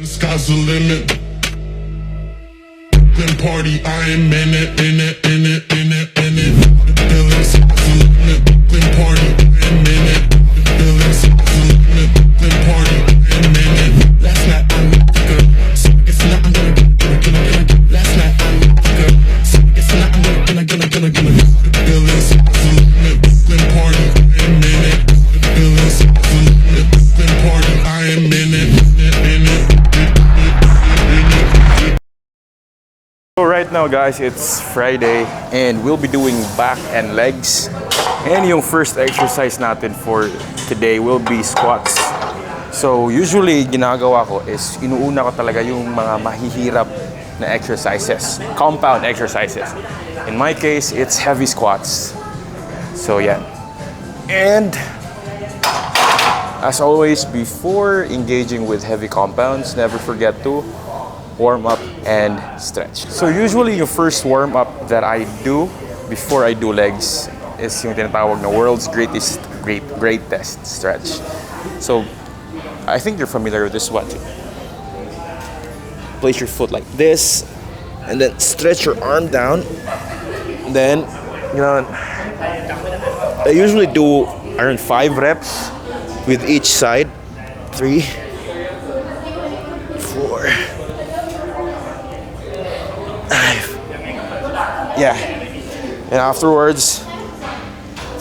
Sky's the limit. Then party, I am in it. Feeling sky's the limit. Then party, I am in it. Feeling sky's the limit. Then party, I am in it. Last night I met the girl, so I guess now I'm gonna get. Last night I met the girl, so I guess now I'm gonna. Feeling sky's the limit. Then party, I am in it. Feeling sky's the limit. Then party, I am in it. So right now guys, it's Friday and we'll be doing back and legs. And yung first exercise natin for today will be squats. So usually ginagawa ko is inuuna ko talaga yung mga mahihirap na exercises, compound exercises. In my case, it's heavy squats. So yeah. And as always, before engaging with heavy compounds, never forget to warm up and stretch. So usually yung first warm up that I do before I do legs is yung tinatawag na world's greatest stretch. So I think you're familiar with this one. Place your foot like this and then stretch your arm down. And then, you know, I usually do around 5 reps with each side. 3, 4, 5. Yeah. And afterwards,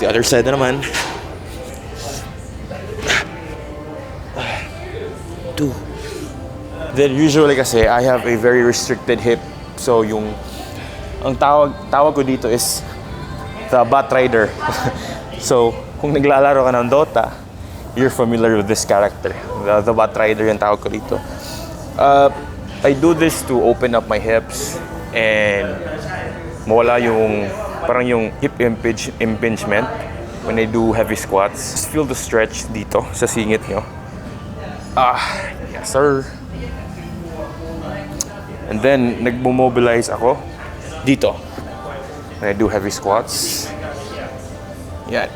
the other side na naman. 2. Then usually kasi I have a very restricted hip. So ang tawag ko dito is the butt rider. So kung naglalaro ka ng Dota, you're familiar with this character. The butt rider yung tawag ko dito. I do this to open up my hips and mawala yung parang yung hip impingement when I do heavy squats. Just feel the stretch dito sa singit nyo. Yes sir. And then nagmo-mobilize ako dito when I do heavy squats. Yan.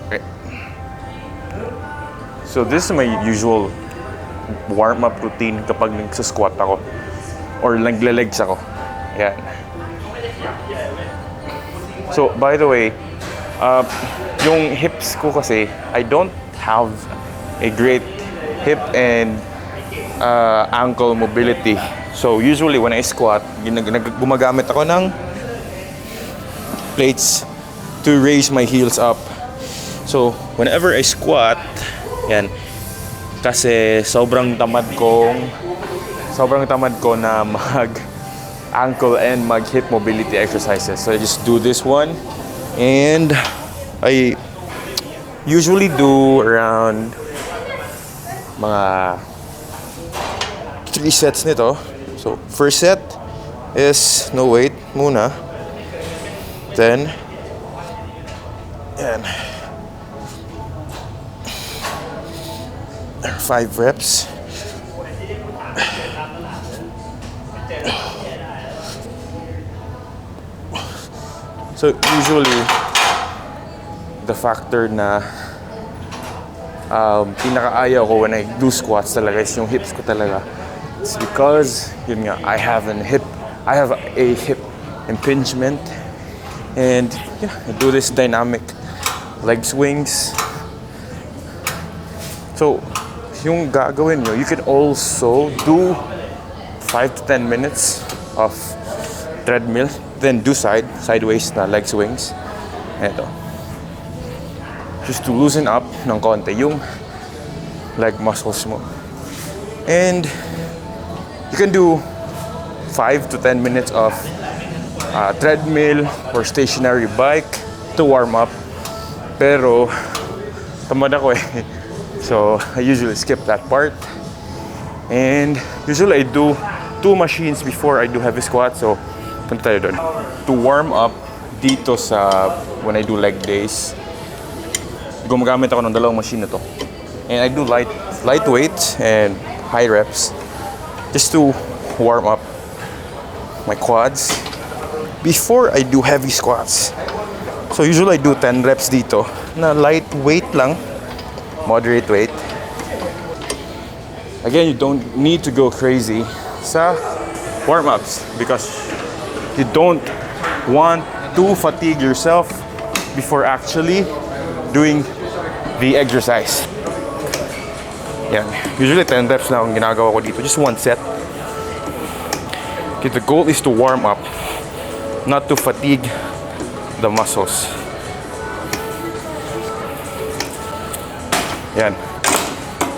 Okay. So this is my usual warm-up routine kapag nagsa-squat ako or nagle-legs ako. Yan. So, by the way, yung hips ko kasi, I don't have a great hip and ankle mobility. So, usually when I squat, gumagamit ako ng plates to raise my heels up. So, whenever I squat, yan, kasi sobrang tamad ko na mag ankle and mag hip mobility exercises. So I just do this one and I usually do around mga 3 sets nito. So first set is no weight muna. Then yan. 5 reps. So usually the factor na pinakaayaw ko when I do squats talaga is yung hips ko talaga. It's because yun nga, I have a hip impingement and yeah, I do this dynamic leg swings. So yung gagawin nyo, you can also do 5 to 10 minutes of treadmill, then do sideways na leg swings. Eto. Just to loosen up ng konti yung leg muscles mo. And you can do 5 to 10 minutes of treadmill or stationary bike to warm up. Pero tamad ako eh. So I usually skip that part. And usually I do 2 machines before I do heavy squats. So punta tayo doon. To warm up dito sa when I do leg days, gumagamit ako ng 2 machine na to. And I do light weights and high reps just to warm up my quads before I do heavy squats. So usually I do 10 reps dito na light weight lang, moderate weight. again, you don't need to go crazy sa warm-ups because you don't want to fatigue yourself before actually doing the exercise. Yan. Usually 10 reps na ang ginagawa ko dito. Just one set. Okay, the goal is to warm up, not to fatigue the muscles. Yan.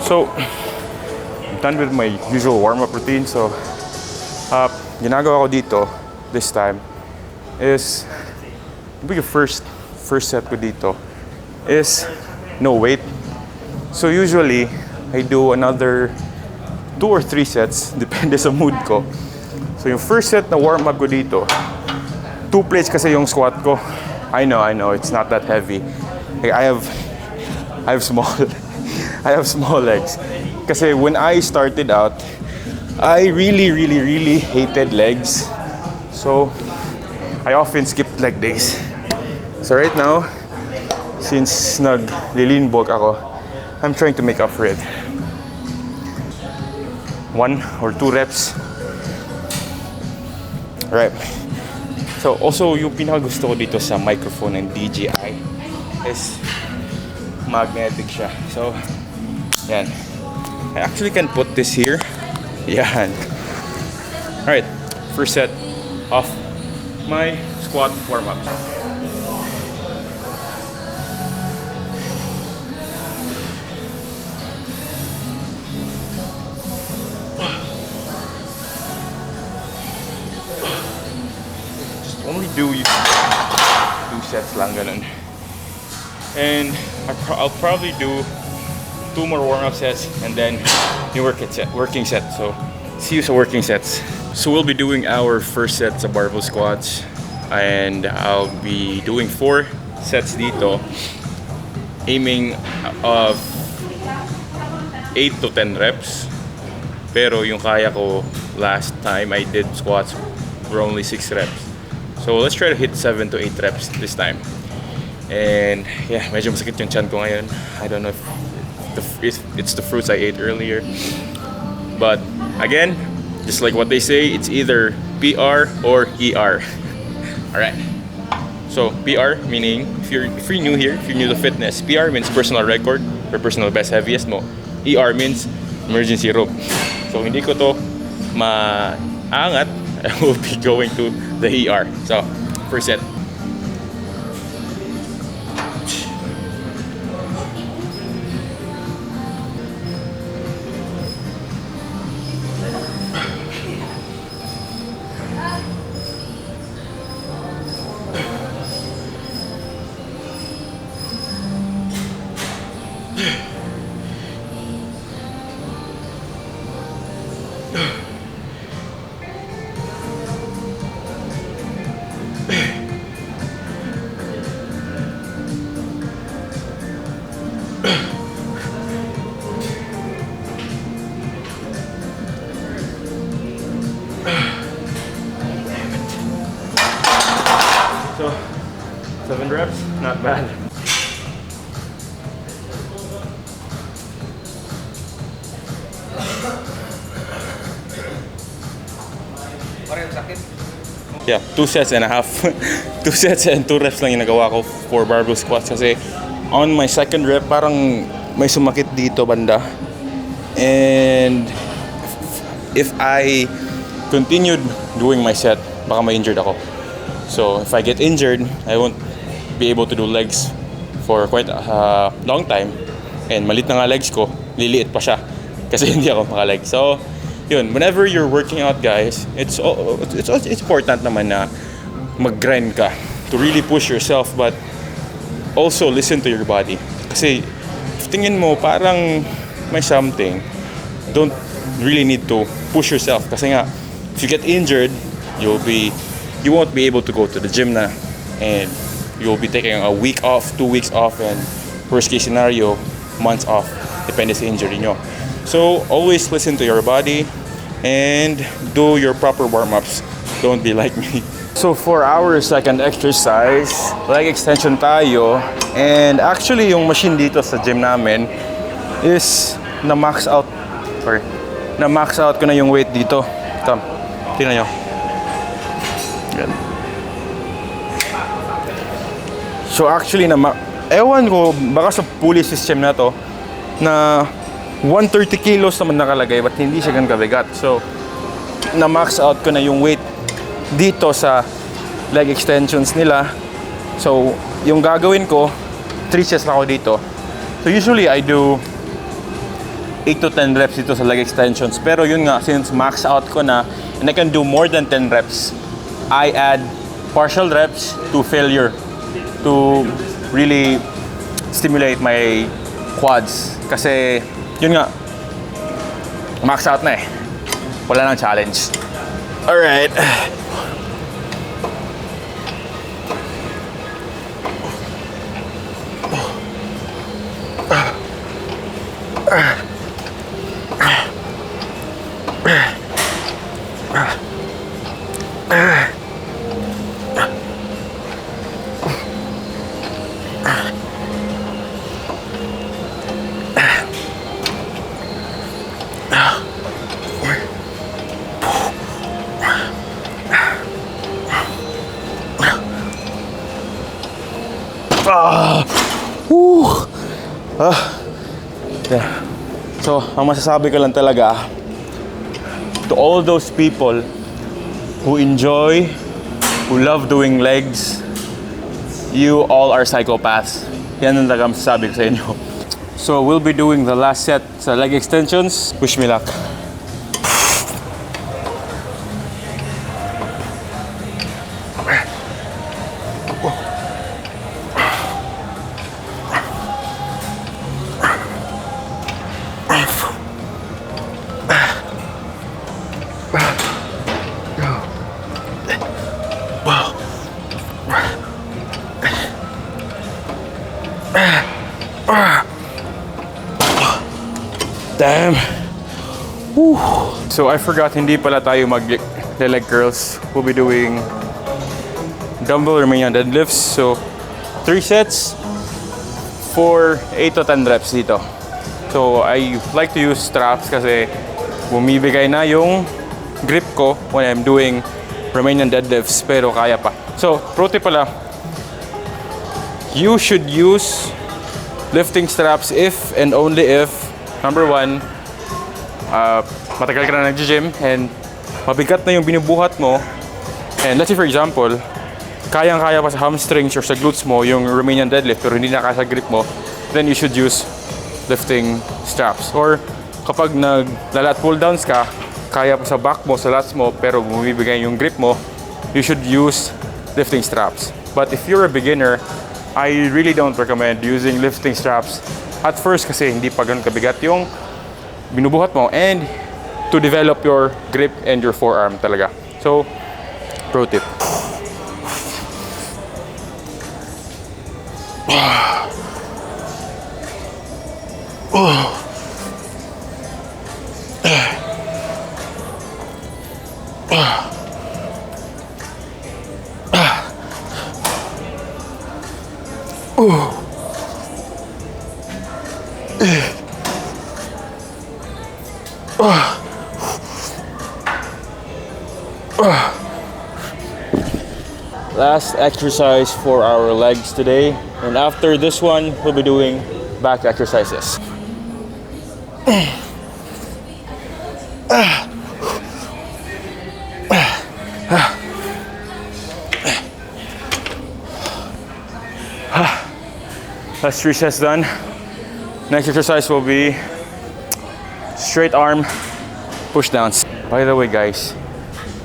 So, I'm done with my usual warm-up routine. So, ginagawa ko dito this time is the first set ko dito is no weight. So usually I do another 2 or 3 sets depende sa mood ko. So yung first set na warm-up ko dito, 2 plates kasi yung squat ko. I know it's not that heavy. Like, I have small I have small legs. Kasi when I started out, I really hated legs. So I often skipped leg days. So right now, since nag-lean bulk ako, I'm trying to make up for it. 1 or 2 reps. Right. So also, yung pinakagusto ko dito sa microphone ng DJI is magnetic siya. So, yan. I actually can put this here. Yan. Alright, first set of my squat warm-up. Just only do 2 sets lang ganun. And I'll probably do 2 more warm-up sets and then yung working set. So, see you sa working sets. So we'll be doing our first sets of barbell squats and I'll be doing 4 sets dito, aiming of 8 to 10 reps. Pero yung kaya ko last time I did squats were only 6 reps. So let's try to hit 7 to 8 reps this time. And yeah, medyo masakit yung chan ko ngayon. I don't know if it's the fruits I ate earlier. But again, just like what they say, it's either PR or ER. Alright. So PR meaning if you're new here, if you're new to fitness, PR means personal record or personal best heaviest mo. ER means emergency rope. So hindi ko to maangat, I will be going to the ER. So first set. So 7 reps, not bad. Yeah, 2 sets and a half. 2 sets and 2 reps lang yung nagawa ko for barbell squats kasi on my second rep parang may sumakit dito banda. And if I continued doing my set, baka ma-injured ako. So if I get injured, I won't be able to do legs for quite a long time. And malit na nga legs ko, liliit pa siya kasi hindi ako makaleg. So yun, whenever you're working out guys, it's important naman na mag-grind ka to really push yourself, but also listen to your body. Kasi if tingin mo parang may something, don't really need to push yourself kasi nga if you get injured, you won't be able to go to the gym na, and you'll be taking a week off, 2 weeks off, and worst case scenario, months off, depende sa injury nyo. So always listen to your body and do your proper warm-ups. Don't be like me. So for our second exercise, leg extension tayo. And actually yung machine dito sa gym namin is na max out Sorry. Na-max out ko na yung weight dito. Come. Tingnan nyo. Yan. So actually, ewan ko, baka sa pulley system na to, na 130 kilos naman nakalagay, but hindi siya ganun kabigat. So, na-max out ko na yung weight dito sa leg extensions nila. So, yung gagawin ko, 3 sets na ako dito. So, usually I do 8 to 10 reps dito sa leg extensions. Pero yun nga, since max out ko na, and I can do more than 10 reps, I add partial reps to failure to really stimulate my quads. Kasi, yun nga, max out na eh. Wala nang challenge. Alright. Yeah. So, ang masasabi ko lang talaga, to all those people who enjoy, who love doing legs, you all are psychopaths. Yan ang talaga masasabi ko sa inyo. So, we'll be doing the last set sa leg extensions. Wish me luck. Damn. Whew. So I forgot, hindi pala tayo mag-leg curls. We'll be doing dumbbell Romanian deadlifts. So 3 sets for 8 to 10 reps dito. So I like to use straps kasi bumibigay na yung grip ko when I'm doing Romanian deadlifts, pero kaya pa. So pro tip pala, you should use lifting straps if and only if, number 1, matagal ka na nag-gym and mabigat na yung binubuhat mo, and let's say for example, kayang-kaya pa sa hamstrings or sa glutes mo yung Romanian deadlift pero hindi na kaya sa grip mo, then you should use lifting straps. Or kapag naglalat pulldowns ka, kaya pa sa back mo, sa lats mo, pero bumibigay yung grip mo, you should use lifting straps. But if you're a beginner, I really don't recommend using lifting straps at first kasi hindi pa ganun kabigat yung binubuhat mo, and to develop your grip and your forearm talaga. So, pro tip. Last exercise for our legs today, and after this one we'll be doing back exercises. That's 3 sets done. Next exercise will be straight arm push downs. By the way guys,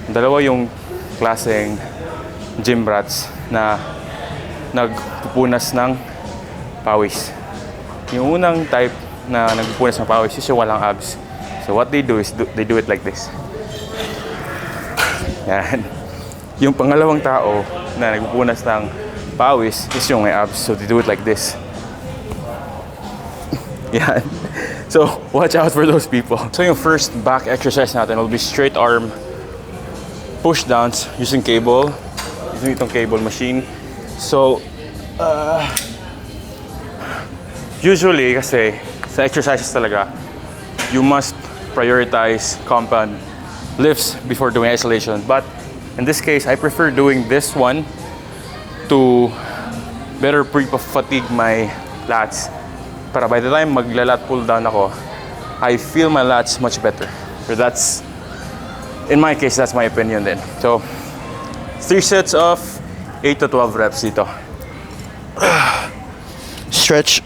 dalawa yung klaseng gym rats na nagpupunas ng pawis. Yung unang type na nagpupunas ng pawis is yung walang abs. So what they do is they do it like this. Yan. Yung pangalawang tao na nagpupunas ng pawis is yung may abs. So they do it like this. Yan. So watch out for those people. So yung first back exercise natin will be straight arm push downs using cable. Using itong cable machine. So usually kasi sa exercises talaga, you must prioritize compound lifts before doing isolation. But in this case, I prefer doing this one to better pre-fatigue my lats. Para by the time magla-lat pull down ako, I feel my lats much better. So that's, in my case, that's my opinion then. So 3 sets of 8 to 12 reps dito. Stretch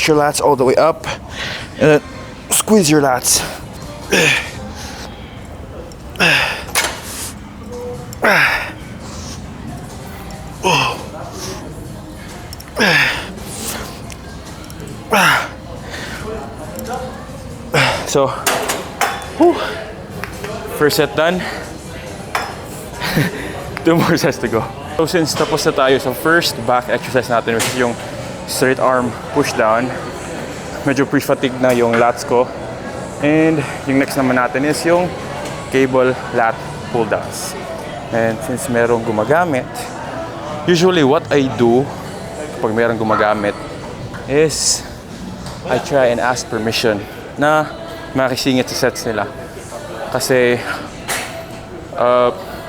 your lats all the way up, and then squeeze your lats. So, first set done. 2 more sets to go. So since tapos na tayo sa first back exercise natin, which is yung straight arm push down, medyo pre-fatigue na yung lats ko. And yung next naman natin is yung cable lat pull downs. And since merong gumagamit, usually what I do kapag merong gumagamit is I try and ask permission na makisingit sa sets nila. Kasi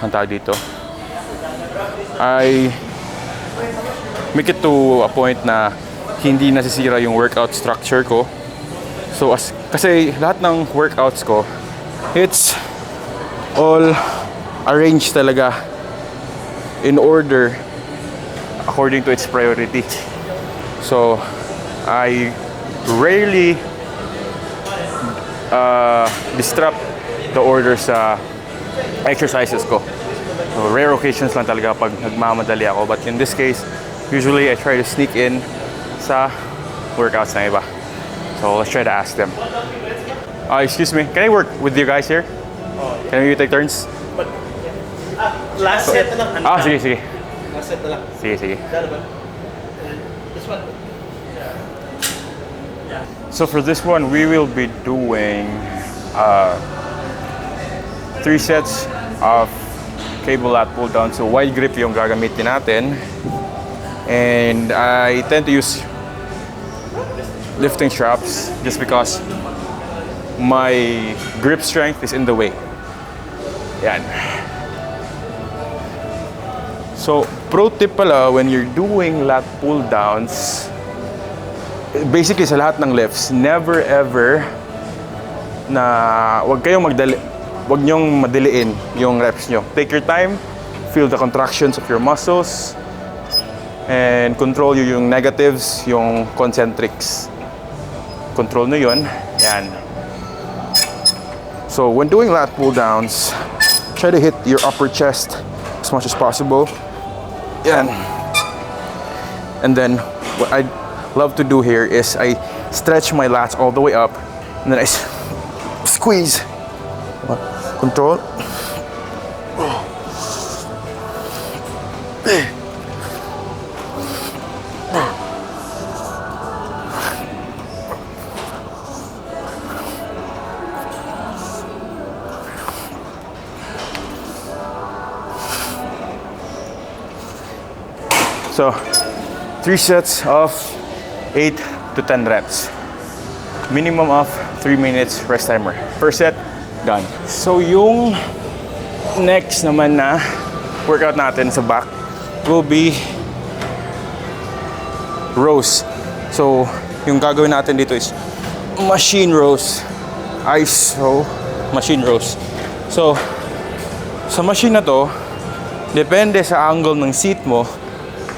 ang tawag dito, I make it to a point na hindi nasisira yung workout structure ko. So kasi lahat ng workouts ko, it's all arranged talaga in order according to its priority. So I rarely disrupt the order sa exercises ko. So rare occasions lang talaga pag nagmamadali ako. But in this case, usually I try to sneak in sa workouts ng iba. So let's try to ask them. Excuse me, can I work with you guys here? Can you take turns? But, last set na lang. Sige, sige. Last set na lang. Sige, sige. This one. So for this one, we will be doing 3 sets of cable lat pull down. So wide grip yung gagamitin natin. And I tend to use lifting straps just because my grip strength is in the way. Yan. So pro tip pala when you're doing lat pull downs, basically sa lahat ng lifts, never ever na wag nyong madiliin yung reps nyo. Take your time, feel the contractions of your muscles, and control yung negatives, yung concentrics. Control nyo yun. Yan. So when doing lat pull downs, try to hit your upper chest as much as possible. Yan. And then what I love to do here is I stretch my lats all the way up, and then I squeeze. Control. So 3 sets of 8 to 10 reps. Minimum of 3 minutes rest timer. First set, done. So yung next naman na workout natin sa back will be rows. So yung gagawin natin dito is machine rows. ISO machine rows. So sa machine na to, depende sa angle ng seat mo,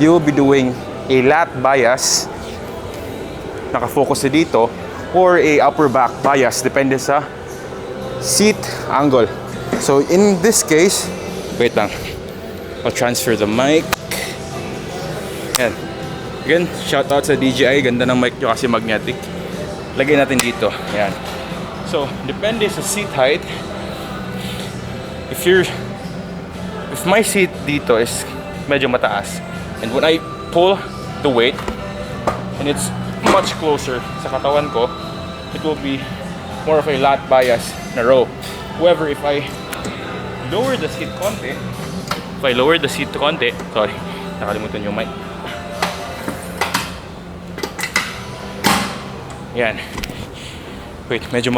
you will be doing a lat bias, nakafocus na dito, or a upper back bias, depende sa seat angle. So in this case, wait lang, I'll transfer the mic. Yan. Again, shout out sa DJI, ganda ng mic nyo kasi magnetic. Lagay natin dito. Yan. So depende sa seat height. If my seat dito is medyo mataas, and when I pull the weight and it's much closer sa katawan ko, it will be more of a lat bias na row. However, if I lower the seat konti, sorry, nakalimutan yung mic. Yan. Wait, medyo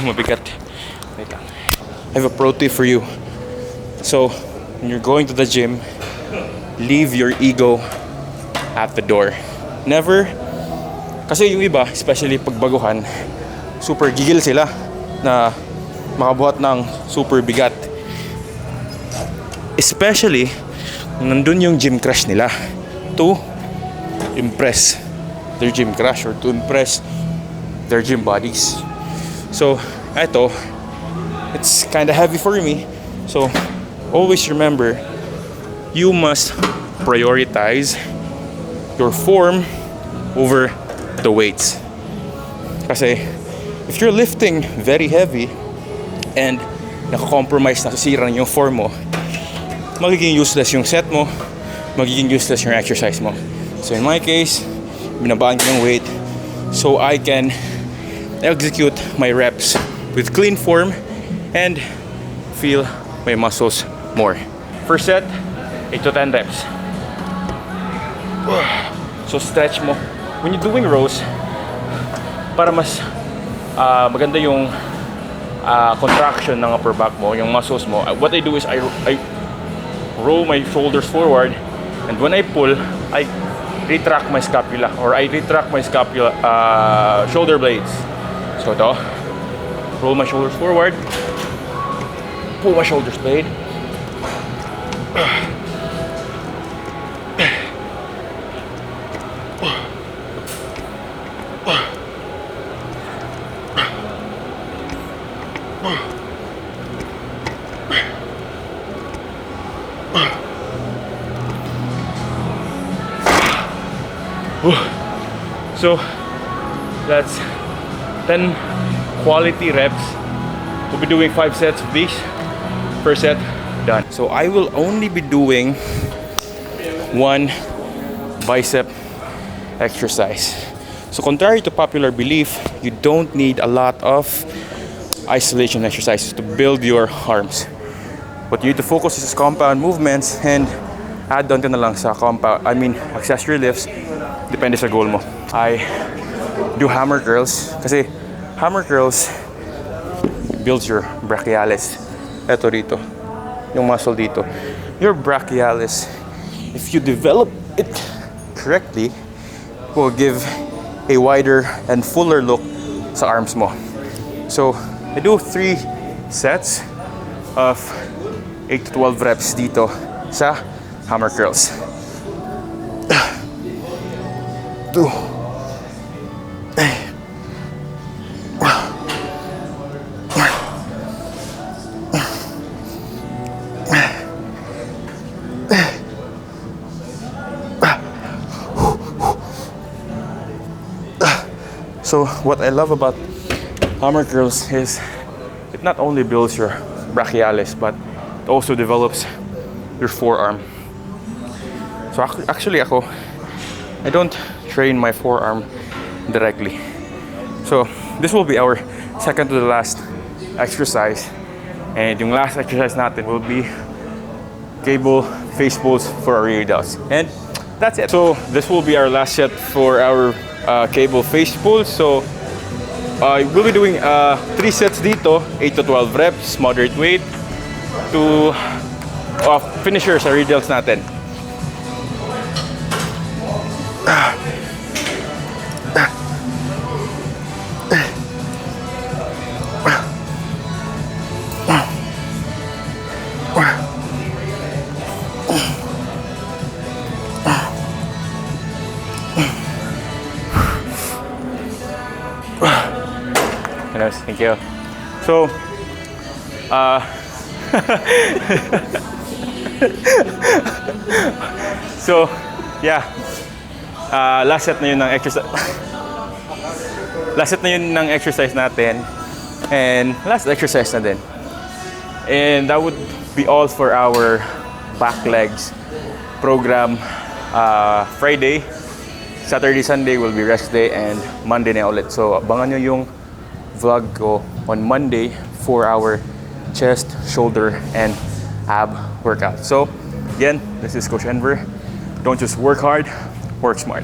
mabigat. Wait lang. I have a pro tip for you. So, when you're going to the gym, leave your ego at the door. Never, kasi yung iba, especially pag baguhan, super gigil sila na makabuhat ng super bigat. Especially, nandun yung gym crush nila to impress their gym crush or to impress their gym buddies. So, eto, it's kind of heavy for me. So, always remember, you must prioritize your form over the weights. Kasi, if you're lifting very heavy and nakakompromise na sasira yung form mo, magiging useless yung set mo, magiging useless yung exercise mo. So in my case, binabaan ko yung weight so I can execute my reps with clean form and feel my muscles more. First set, 8 to 10 reps. So stretch mo. When you're doing rows, para mas maganda yung contraction ng upper back mo, yung muscles mo, what I do is I roll my shoulders forward, and when I pull, I retract my scapula or I retract my scapula shoulder blades. So ito, roll my shoulders forward, pull my shoulders blade. So that's 10 quality reps. We'll be doing 5 sets of these. First set done. So I will only be doing one bicep exercise. So contrary to popular belief, you don't need a lot of isolation exercises to build your arms. What you need to focus is compound movements and add on ka na lang sa accessory lifts. Depende sa goal mo. I do hammer curls kasi hammer curls builds your brachialis. Eto dito, yung muscle dito. Your brachialis, if you develop it correctly, will give a wider and fuller look sa arms mo. So, I do 3 sets of 8 to 12 reps dito sa hammer curls. 2. So what I love about hammer curls is it not only builds your brachialis but it also develops your forearm. So actually I don't train my forearm directly. So this will be our second to the last exercise, and yung last exercise natin will be cable face pulls for our rear delts, and that's it. So this will be our last set for our cable face pulls. So we'll be doing 3 sets dito, 8 to 12 reps, moderate weight, to finishers sa rear delts natin. Thank you. So, so yeah, last set na yun ng exercise. Last set na yun ng exercise natin, and last exercise na din. And that would be all for our back legs program. Friday, Saturday, Sunday will be rest day, and Monday na ulit. So abangan nyo yung vlog ko on Monday for our chest, shoulder, and ab workout. So again, this is Coach Enver. Don't just work hard, work smart.